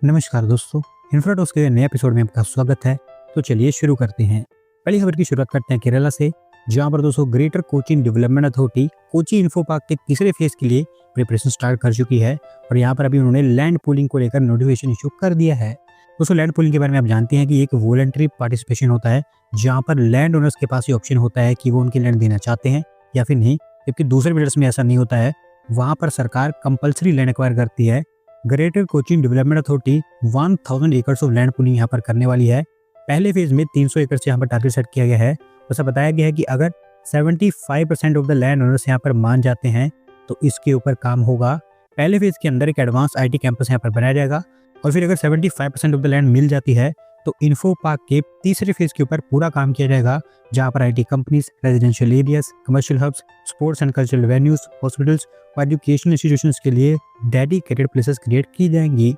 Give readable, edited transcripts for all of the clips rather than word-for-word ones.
नमस्कार दोस्तों, इन्फ्राटॉक्स के नए एपिसोड में आपका स्वागत है। तो चलिए शुरू करते हैं। पहली खबर की शुरुआत करते हैं केरला से, जहां पर दोस्तों greater Cochin development authority Kochi info park के तीसरे फेज के लिए प्रिपरेशन स्टार्ट कर चुकी है और यहां पर अभी उन्होंने लैंड पूलिंग को लेकर नोटिफिकेशन इशू कर दिया है। दोस्तों लैंड पूलिंग के बारे में आप जानते हैं कि एक वॉलंटरी पार्टिसिपेशन होता है, जहां पर लैंड ओनर्स के पास ये ऑप्शन होता है कि वो उनकी लैंड देना चाहते हैं या फिर नहीं, जबकि दूसरे बिल्डर्स में ऐसा नहीं होता है। वहां पर सरकार कंपल्सरी लैंड एक्वायर करती है। Greater Cochin development authority 1000 acres of land pooling यहाँ पर करने वाली है। पहले फेज में 300 एकड़ से यहाँ पर टारगेट सेट किया गया है। ऐसा बताया गया है कि अगर 75% ऑफ द लैंड ओनर्स यहाँ पर मान जाते हैं तो इसके ऊपर काम होगा। पहले फेज के अंदर एक एडवांस आईटी कैंपस यहाँ पर बनाया जाएगा और फिर अगर 75% ऑफ द लैंड मिल जाती है तो इन्फो पार्क के तीसरे फेज के ऊपर पूरा काम किया जाएगा, जहाँ पर IT companies, residential areas, commercial hubs, sports and cultural venues, hospitals और एजुकेशनल इंस्टीट्यूशंस के लिए डेडिकेटेड प्लेसेस क्रिएट की जाएंगी।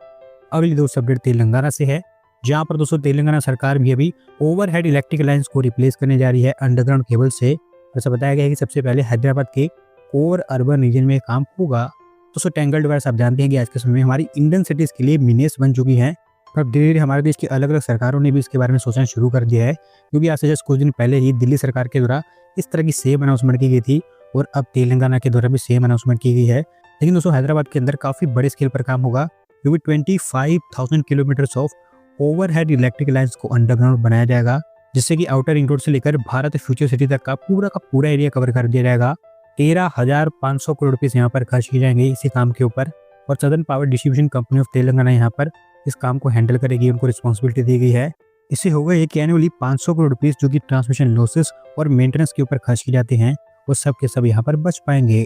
अगली दोस्तों अपडेट तेलंगाना से है, जहां पर दोस्तों तेलंगाना सरकार भी अभी ओवरहेड इलेक्ट्रिक लाइंस को रिप्लेस करने जा रही है अंडरग्राउंड केबल से। ऐसा बताया गया है कि सबसे पहले हैदराबाद के कोर अर्बन रीजन में काम होगा। दोस्तों टेंगल्ड वायर्स आप जानते हैं कि आज के समय में हमारी इंडियन सिटीज के लिए मीनेस बन चुकी हैं। अब धीरे धीरे हमारे देश की अलग अलग सरकारों ने भी इसके बारे में सोचना शुरू कर दिया है, क्योंकि आज से जस्ट कुछ दिन पहले ही दिल्ली सरकार के द्वारा इस तरह की सेम अनाउंसमेंट की गई थी और अब तेलंगाना के द्वारा भी सेम अनाउंसमेंट की गई है। लेकिन दोस्तों हैदराबाद के अंदर काफ़ी बड़े स्केल पर काम होगा, क्योंकि 25,000 kilometres of overhead electric lines को अंडरग्राउंड बनाया जाएगा, जिससे कि आउटर रिंग रोड से लेकर भारत फ्यूचर सिटी तक का पूरा एरिया कवर कर दिया जाएगा। 13,500 करोड़ रुपये यहाँ पर खर्च किए जाएंगे इसी काम के ऊपर और southern power distribution company of Telangana यहाँ पर इस काम को हैंडल करेगी, उनको रिस्पॉन्सिबिलिटी दी गई है। इससे होगा ये कि एनुअली 500 करोड़ रुपीस जो कि ट्रांसमिशन लॉसेस और मेंटेनेंस के ऊपर खर्च किए जाते हैं वो सब के सब यहाँ पर बच पाएंगे।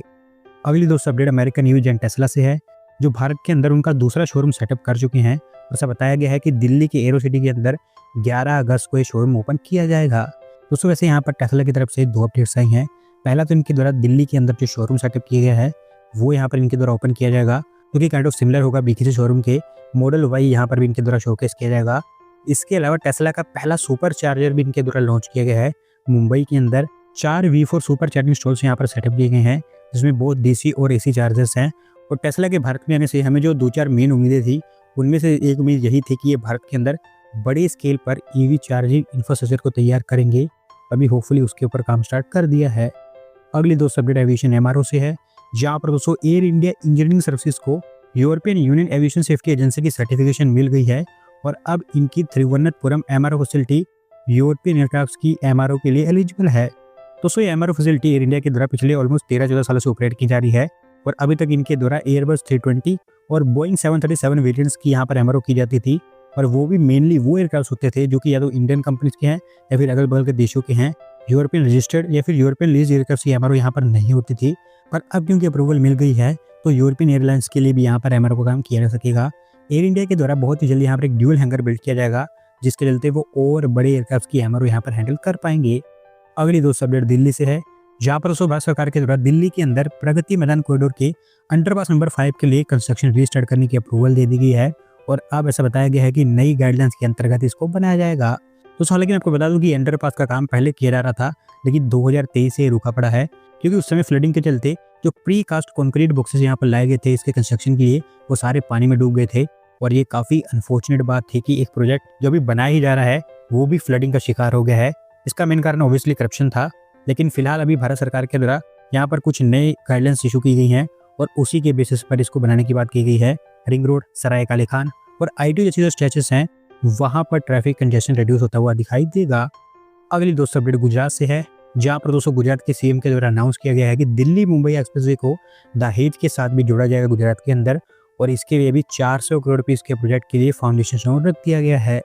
अगली दोस्तों update American use and Tesla से है, जो भारत के अंदर उनका दूसरा शोरूम सेटअप कर चुके हैं। ऐसा बताया गया है कि दिल्ली के एरो सिटी के अंदर 11 अगस्त को ये शोरूम ओपन किया जाएगा। दोस्तों वैसे यहाँ पर टेस्ला की तरफ से 2 अपडेट्स आई हैं। पहला तो इनके द्वारा दिल्ली के अंदर जो शोरूम सेटअप किया गया है वो यहाँ पर इनके द्वारा ओपन किया जाएगा, जो कि काइंड ऑफ सिमिलर होगा बीके शोरूम के। मॉडल वाई यहाँ पर भी इनके द्वारा शोकेस किया जाएगा। इसके अलावा टेस्ला का पहला सुपर चार्जर भी इनके द्वारा लॉन्च किया गया है। मुंबई के अंदर 4 V4 सुपर चार्जिंग स्टॉल्स यहाँ पर सेटअप किए गए हैं, जिसमें बहुत डीसी और एसी चार्जर्स हैं। और टेस्ला के भारत में आने से हमें जो 2-4 मेन उम्मीदें थी, उनमें से एक उम्मीद यही थी कि ये भारत के अंदर बड़े स्केल पर ईवी चार्जिंग इंफ्रास्ट्रक्चर को तैयार करेंगे। अभी होपफुली उसके ऊपर काम स्टार्ट कर दिया है। अगली दोस्तों अपडेट एविएशन एमआरओ से है, जहाँ पर दोस्तों एयर इंडिया इंजीनियरिंग सर्विसेज को European union aviation safety agency की सर्टिफिकेशन मिल गई है और अब इनकी Thiruvananthapuram MRO facility European aircraft की एमआरओ के लिए एलिजिबल है। दोस्तों ये एमआरओ फैसिलिटी एयर इंडिया के द्वारा पिछले ऑलमोस्ट 13-14 सालों से ऑपरेट की जा रही है और अभी तक इनके द्वारा एयरबस 320 और बोइंग 737 वेरिएंट्स की यहाँ पर एमआरओ की जाती थी, और वो भी मेनली वो एयरक्राफ्ट होते थे जो कि या तो इंडियन कंपनीज के हैं या फिर अगल बगल के देशों के हैं। यूरोपियन रजिस्टर्ड या फिर यूरोपियन लीज एयरक्राफ्ट की एमआरओ यहाँ पर नहीं होती थी, पर अब क्योंकि अप्रूवल मिल गई है तो यूरोपियन एयरलाइंस के लिए भी यहाँ पर एमआरओ का काम किया जा सकेगा। एयर इंडिया के द्वारा बहुत ही जल्दी यहाँ पर एक ड्यूल हैंगर बिल्ड किया जाएगा, जिसके चलते वो और बड़े एयरक्राफ्ट की एमआरओ यहाँ पर हैंडल कर पाएंगे। अगली दोस्तों अपडेट दिल्ली से है, जहाँ पर भारत सरकार के द्वारा दिल्ली के अंदर प्रगति मैदान कॉरिडोर के अंडरपास नंबर 5 के लिए कंस्ट्रक्शन रीस्टार्ट करने की अप्रूवल दे दी गई है और अब ऐसा बताया गया है कि नई गाइडलाइंस के अंतर्गत इसको बनाया जाएगा। तो हालांकि मैं आपको बता दूं कि अंडरपास का काम पहले किया जा रहा था, लेकिन 2023 से रुका पड़ा है, क्योंकि उस समय फ्लडिंग के चलते जो प्री कास्ट कंक्रीट बॉक्सेस यहाँ पर लाए गए थे इसके कंस्ट्रक्शन के लिए, वो सारे पानी में डूब गए थे। और ये काफ़ी अनफॉर्चुनेट बात थी कि एक प्रोजेक्ट जो भी बनाया ही जा रहा है वो भी फ्लडिंग का शिकार हो गया है। इसका मेन कारण ऑब्वियसली करप्शन था, लेकिन फिलहाल अभी भारत सरकार के द्वारा यहाँ पर कुछ नए गाइडलाइंस इशू की गई हैं और उसी के बेसिस पर इसको बनाने की बात की गई है। रिंग रोड, सराय काले खान और आई जैसी जो स्ट्रेचेस हैं वहाँ पर ट्रैफिक कंजेशन रिड्यूस होता हुआ दिखाई देगा। अगली दोस्तों अपडेट गुजरात से है, जहाँ पर दोस्तों गुजरात के सीएम के द्वारा अनाउंस किया गया है कि दिल्ली मुंबई एक्सप्रेसवे को दहेज के साथ भी जोड़ा जाएगा गुजरात के अंदर, और इसके लिए भी 400 करोड़ रुपये के प्रोजेक्ट के लिए फाउंडेशन स्टोन रख दिया गया है।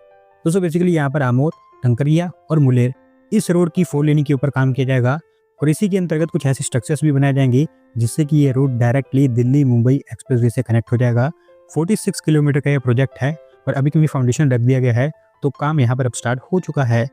दोस्तों बेसिकली यहाँ पर आमोद, टंकरिया और मुलेर इस रोड की 4 लेनिंग के ऊपर काम किया जाएगा और इसी के अंतर्गत कुछ ऐसी स्ट्रक्चर्स भी बनाए जाएंगे जिससे कि ये road directly Delhi Mumbai expressway से कनेक्ट हो जाएगा। 46 किलोमीटर का ये प्रोजेक्ट है और अभी क्योंकि फाउंडेशन रख दिया गया है तो काम यहाँ पर अब स्टार्ट हो चुका है।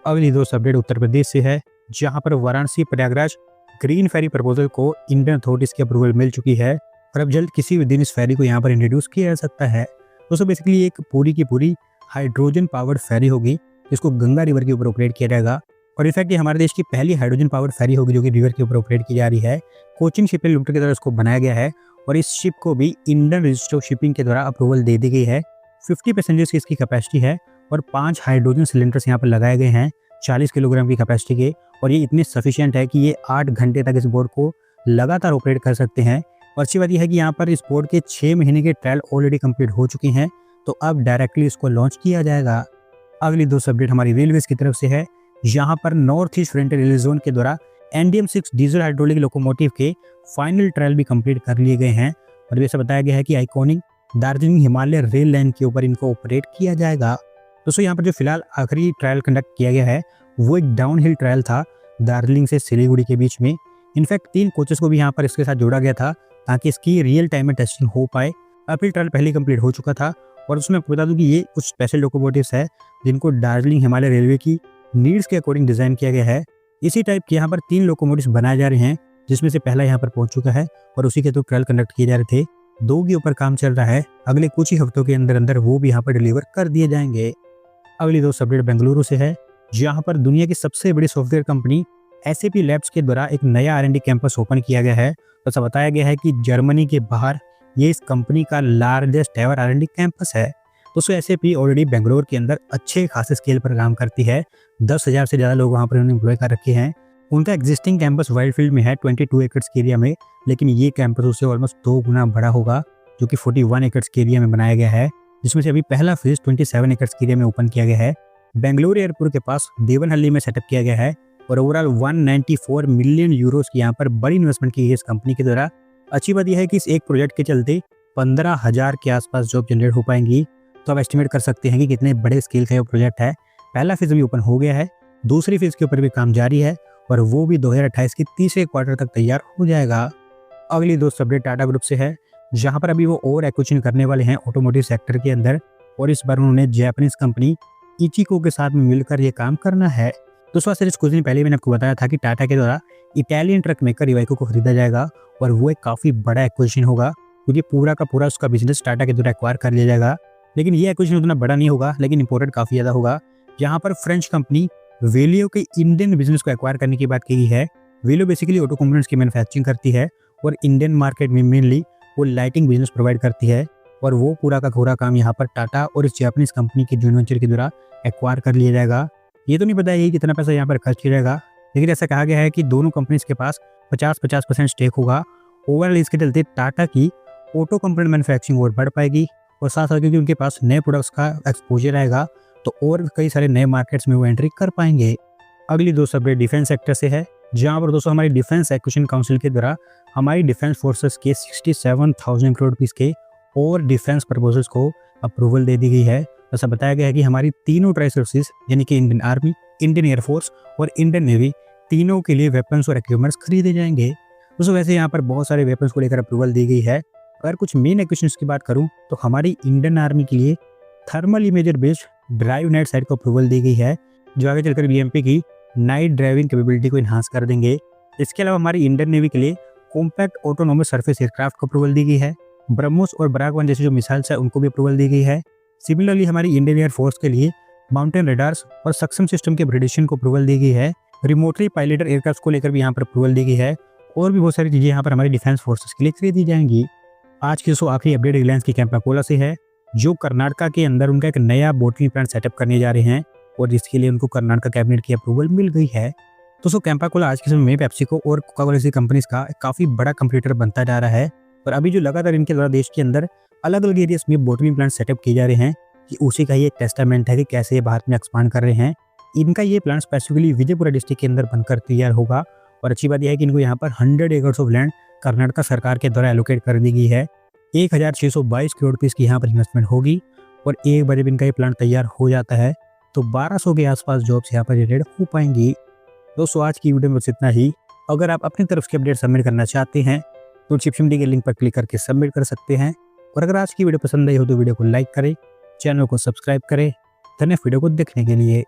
अगली दोस्त अपडेट उत्तर प्रदेश से है, जहाँ पर वाराणसी प्रयागराज ग्रीन फेरी प्रपोजल को इंडियन अथॉरिटीज की अप्रूवल मिल चुकी है और अब जल्द किसी भी दिन इस फेरी को यहाँ पर इंट्रोड्यूस किया जा सकता है। दोस्तों बेसिकली एक पूरी की पूरी हाइड्रोजन पावर्ड फेरी होगी, जिसको गंगा रिवर के ऊपर ऑपरेट किया जाएगा और इनफैक्ट ये हमारे देश की पहली हाइड्रोजन पावर्ड फेरी होगी जो कि रिवर के ऊपर ऑपरेट की जा रही है। कोचिन शिपिंग लिमिटेड के द्वारा इसको बनाया गया है और इस शिप को भी इंडियन रजिस्टर ऑफ शिपिंग के द्वारा अप्रूवल दे दी गई है। 50 पैसेंजर्स की इसकी कैपेसिटी है और 5 हाइड्रोजन सिलेंडर्स यहाँ पर लगाए गए हैं 40 किलोग्राम की कैपेसिटी के। और ये इतने सफिशिएंट है कि ये 8 घंटे तक इस बोट को लगातार ऑपरेट कर सकते हैं। और अच्छी बात यह है कि यहाँ पर इस बोट के 6 महीने के ट्रायल ऑलरेडी कंप्लीट हो चुके हैं, तो अब डायरेक्टली इसको लॉन्च किया जाएगा। अगली 2 अपडेट हमारी रेलवेज की तरफ से है। यहाँ पर north east frontier railway zone के द्वारा NDM6 डीजल हाइड्रोलिक लोकोमोटिव के फाइनल ट्रायल भी कंप्लीट कर लिए गए हैं। और वैसे बताया गया है कि iconic Darjeeling Himalaya rail line के ऊपर इनको ऑपरेट किया जाएगा। दोस्तों यहाँ पर जो फिलहाल आखिरी ट्रायल कंडक्ट किया गया है वो एक डाउनहिल ट्रायल था दार्जिलिंग से सिलीगुड़ी के बीच में। इनफैक्ट 3 कोचेस को भी यहाँ पर इसके साथ जोड़ा गया था ताकि इसकी रियल टाइम में टेस्टिंग हो पाए। अपील ट्रायल पहले कंप्लीट हो चुका था और उसमें आपको बता दूं कि ये कुछ स्पेशल लोकोमोटिव्स है जिनको दार्जिलिंग हिमालय रेलवे की नीड्स के अकॉर्डिंग डिजाइन किया गया है। इसी टाइप के यहाँ पर 3 लोकोमोटिव्स बनाए जा रहे हैं जिसमें से पहला यहाँ पर पहुंच चुका है और उसी के तो ट्रायल कंडक्ट किए जा रहे थे। 2 के ऊपर काम चल रहा है, अगले कुछ ही हफ्तों के अंदर अंदर वो भी यहाँ पर डिलीवर कर दिए जाएंगे। अगली 2 अपडेट बेंगलुरु से है, जहाँ पर दुनिया की सबसे बड़ी सॉफ्टवेयर कंपनी SAP लैब्स के द्वारा एक नया R&D कैंपस ओपन किया गया है। तो ऐसा बताया गया है कि जर्मनी के बाहर ये इस कंपनी का लार्जेस्ट एवर R&D कैंपस है। दोस्तों SAP ऑलरेडी बेंगलोर के अंदर अच्छे खासे स्केल पर काम करती है, 10,000 से ज़्यादा लोग वहाँ पर उन्होंने एम्प्लॉय कर रखे हैं। उनका एग्जिस्टिंग कैंपस वाइल्डफील्ड में है 22 एकड़ के एरिया में, लेकिन ये कैंपस उससे ऑलमोस्ट 2 गुना बड़ा होगा जो कि 41 एकड़ के एरिया में बनाया गया है, जिसमें से अभी पहला फेज 27 एकड़ के एरिया में ओपन किया गया है। बेंगलुरु एयरपोर्ट के पास देवनहल्ली में सेटअप किया गया है और ओवरऑल 194 मिलियन यूरोस की यहाँ पर बड़ी इन्वेस्टमेंट की गई इस कंपनी के द्वारा। अच्छी बात यह है कि इस एक प्रोजेक्ट के चलते 15,000 के आसपास जॉब जनरेट हो पाएंगी। तो आप एस्टिमेट कर सकते हैं कि कितने बड़े स्केल का ये प्रोजेक्ट है। पहला फेज भी ओपन हो गया है, दूसरी फेज के ऊपर भी काम जारी है और वो भी 2028 के तीसरे क्वार्टर तक तैयार हो जाएगा। अगली 2 अपडेट टाटा ग्रुप से है, जहाँ पर अभी वो और एक्विजिशन करने वाले हैं ऑटोमोटिव सेक्टर के अंदर और इस बार उन्होंने जापानीज कंपनी इचिको के साथ में मिलकर ये काम करना है। दोस्तों सिर्फ कुछ दिन पहले मैंने आपको बताया था कि टाटा के द्वारा इटालियन ट्रक मेकर इवाइको को खरीदा जाएगा और वो एक काफ़ी बड़ा एक्विजिशन होगा क्योंकि पूरा का पूरा उसका बिजनेस टाटा के द्वारा एक्वायर कर लिया जाएगा। लेकिन ये एक्विजिशन उतना बड़ा नहीं होगा, लेकिन इंपॉर्टेंट काफ़ी ज़्यादा होगा। यहाँ पर फ्रेंच कंपनी वेलियो के इंडियन बिजनेस को एक्वायर करने की बात की गई है। वेलियो बेसिकली ऑटो कंपोनेंट्स की मैन्युफैक्चरिंग करती है और इंडियन मार्केट में मेनली वो लाइटिंग बिजनेस प्रोवाइड करती है और वो पूरा का पूरा काम यहाँ पर टाटा और इस जापानीज कंपनी के जॉइंट वेंचर के द्वारा एक्वायर कर लिया जाएगा। ये तो नहीं पता है कितना पैसा यहाँ पर खर्च किया जाएगा, लेकिन ऐसा कहा गया है कि दोनों कंपनीज के पास 50-50% स्टेक होगा। ओवरऑल इसके चलते टाटा की ऑटो कंपोनेंट मैन्युफैक्चरिंग और बढ़ पाएगी और साथ साथ क्योंकि उनके पास नए प्रोडक्ट्स का एक्सपोजर आएगा तो और कई सारे नए मार्केट्स में वो एंट्री कर पाएंगे। अगली 2 अपडेट डिफेंस सेक्टर से है, जहाँ पर दोस्तों हमारी डिफेंस एक्विजिशन काउंसिल के द्वारा हमारी डिफेंस फोर्सेस के 67,000 करोड़ रुपीस के और डिफेंस प्रपोजल्स को अप्रूवल दे दी गई है। ऐसा बताया गया है कि हमारी तीनों ट्राई सर्विसेज यानी कि इंडियन आर्मी, इंडियन एयरफोर्स और इंडियन नेवी तीनों के लिए वेपन्स और इक्विपमेंट्स खरीदे जाएंगे। दोस्तों वैसे यहाँ पर बहुत सारे वेपन्स को लेकर अप्रूवल दी गई है। अगर कुछ मेन एक्विजिशंस की बात करूँ तो हमारी इंडियन आर्मी के लिए thermal imager based drive night sight को अप्रूवल दी गई है, जो आगे चलकर BMP की नाइट ड्राइविंग कैपेबिलिटी को इन्हांस कर देंगे। इसके अलावा हमारी इंडियन नेवी के लिए कॉम्पैक्ट ऑटोनोमस सरफेस एयरक्राफ्ट को अप्रूवल दी गई है। ब्रह्मोस और बराक 1 जैसे जो मिसाइल्स है उनको भी अप्रूवल दी गई है। सिमिलरली हमारी इंडियन एयरफोर्स के लिए माउंटेन रडार्स और सक्षम सिस्टम के अपग्रेडेशन को अप्रूवल दी गई है। रिमोटली पायलटेड एयरक्राफ्ट को लेकर भी यहाँ पर अप्रूवल दी गई है और भी बहुत सारी चीज़ें यहाँ पर हमारी डिफेंस फोर्सेस के लिए खरीदी जाएंगी। आज की आखिरी अपडेट रिलायंस की कैंपा कोला से है, जो कर्नाटका के अंदर उनका एक नया बोटलिंग प्लांट सेटअप करने जा रहे हैं और जिसके लिए उनको कर्नाटका कैबिनेट की अप्रूवल मिल गई है। दोस्तों कैंपा कोला आज के समय में पेप्सिको और कोका कोला जैसी कंपनीज का काफ़ी बड़ा कंपटीटर बनता जा रहा है और अभी जो लगातार इनके द्वारा देश के अंदर अलग अलग एरियाज में बोटलिंग प्लांट सेटअप किए जा रहे हैं कि उसी का ये टेस्टामेंट है कि कैसे ये भारत में एक्सपांड कर रहे हैं। इनका ये प्लांट स्पेसिफिकली विजयपुरा डिस्ट्रिक्ट के अंदर बनकर तैयार होगा और अच्छी बात यह है कि इनको यहाँ पर 100 एकड़ ऑफ लैंड कर्नाटका सरकार के द्वारा एलोकेट कर दी गई है। 1,622 करोड़ रुपीस की यहाँ पर इन्वेस्टमेंट होगी और एक बार जब इनका ये प्लांट तैयार हो जाता है तो 1200 के आसपास जॉब्स यहाँ पर जनरेट हो पाएंगी। दोस्तों आज की वीडियो में बस इतना ही। अगर आप अपनी तरफ की अपडेट सबमिट करना चाहते हैं तो डिस्क्रिप्शन के लिंक पर क्लिक करके सबमिट कर सकते हैं। और अगर आज की वीडियो पसंद आई हो तो वीडियो को लाइक करें, चैनल को सब्सक्राइब करें। धन्यवाद वीडियो को देखने के लिए।